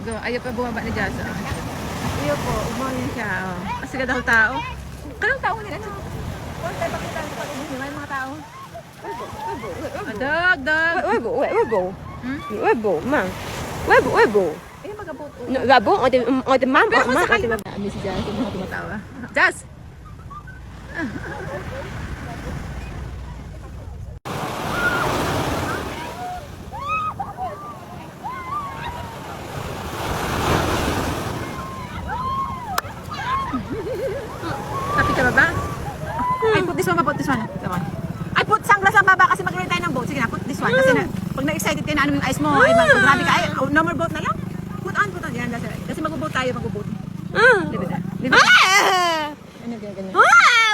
Go, ayaw pa bumaba ni Jasa. Ayaw po, umamin siya. Oh. Kasi ka daw tao. Kanong tao nila? Ano? Kung tayo pakita sa pag-umin, may mga tao. Dog, dog. Webo. Webo, ma. Webo. Eh, magabot. No, Webo, o the mom, Pero kung ma, sakali ano si Jazz, yung mga tumatawa. Jazz! Kapit ka ba ba? Ay, put this one. Come on. Ay, put sunglass ang baba kasi mag-ride tayo ng boat. Sige na, put this one. Kasi na, pag na-excited ka na ano yung eyes mo, ay grabe ka. Ay, no more boat na lang. Put on. Yan, kasi mag-boat tayo, mag-boat. Diba? Ano, ganyan.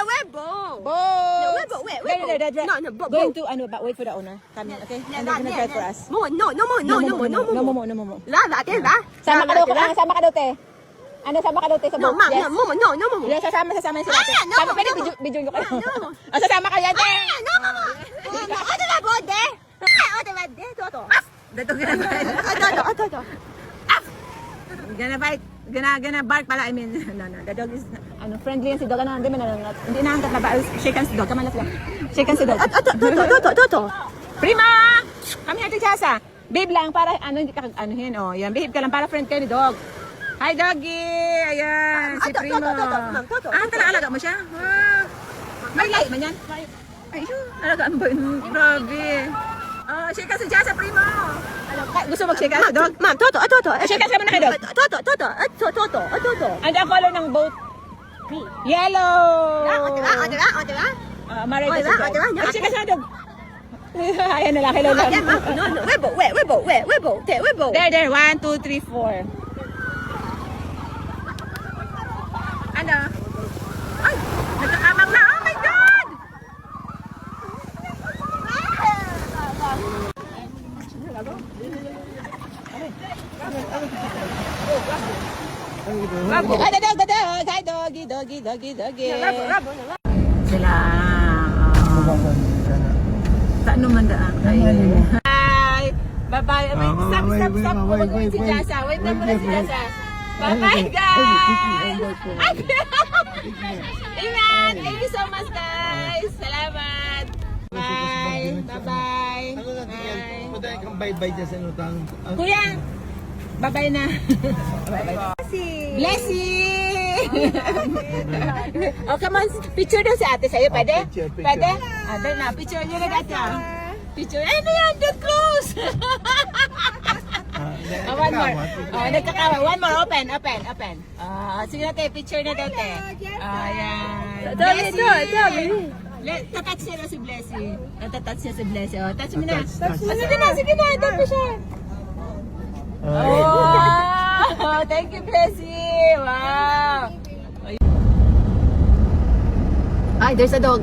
Webo. Boat! No, Webo, wait. No, boat. Going to, wait for the owner. Come in, okay? And they're gonna drive for us. No more. La, te. Sama ka daw, te. Ano, sama ka daw, te, sa No, boat? ma, Yes. no. Yes, sasama sila, te. No, Sabi, pwede video nyo kayo. O, sasama ka yan, te. Dito gonna bite. Gonna bark pala, I mean, no. The dog is, friendly yan si dog. Hindi naangkat na ba? Shake hands si dog. Come on, let's go. Shake hands si dog. Prima! Come here to Chasa. Babe lang, para, hindi ka, yan. Behave ka lang, para friend kayo ni dog. Hi, doggy! Ayan, si Primo. Talaga mo siya? May lahi man yan? Ay, alagaan ba yun? Grabe. Shake hands si Chasa, Primo. Gusto mag-shake hands si dog? Ma'am, Toto. Shake hands ka muna kay dog. Toto. Ano ang color ng boat? Yellow! Maray ka si dog. Ay, shake hands na dog. Ayan na lang, hello lang. No. Webo. There. 1, 2, 3, 4. Ano? Ay! Nagkakamang na! Oh my God! Ay, dog! Hi, doggy! Sila, saan naman daan? Hi! Bye-bye! Stop! Wait si Jasa. Wait na muna si Jasa. Bye-bye, guys! Ingat! Thank you so much, guys! Salamat! Bye! Bye-bye! Madaya kang bye-bye dyan sa nutang. Kuya! Bye-bye na! Blessing! Oh, come on! Picture daw si ate sa'yo. Pwede? Picture. Pwede? Doon na. Picture niyo na dati. Picture. Ano yan? Don't close! One more. Nagkakawa. One more. Open. Sige na, te. Picture na daw, te. Ayan. Blessing! Tatouch niya na si Blessing. Tatouch niya si Blessing. Touch mo na. Sige na. Doon po siya. Oh, thank you, Blessing. Wow. Ay, there's a dog.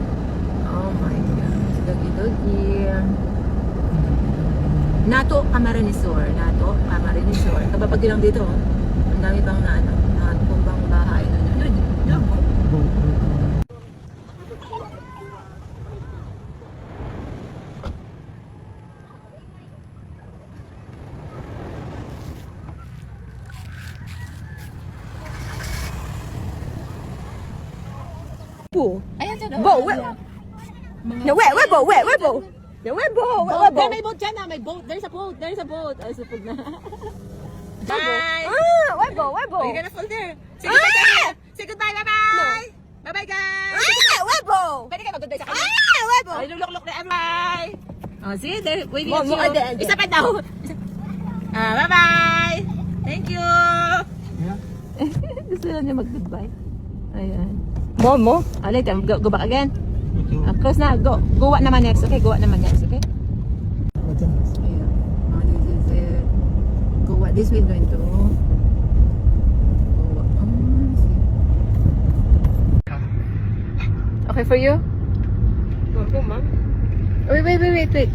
Oh my God. Doggy. Nato Camarines Sur. Kapapag lang dito, ang dami pang natumbang bahay. Ayan siya daw. Webo. May boat dyan na. May boat. There's a boat. Ay, supod na. Bye! Webo. Are you gonna fall there? Say goodbye, bye-bye! Bye-bye, guys! Webo. Pwede kayo mag-goodbye sa kanya? Webo. Ay, lulok-lok na. Bye! Oh, see? They're waving at Mo, you. Isa pa daw. Bye-bye! Thank you! Gusto na niya mag-goodbye. Ayan. Mo. Later, go back again. Close na. Go naman next. Okay, go naman next. Okay? Ayan. This is it. Go this way going to. Okay for you? Mo, ma'am. Wait.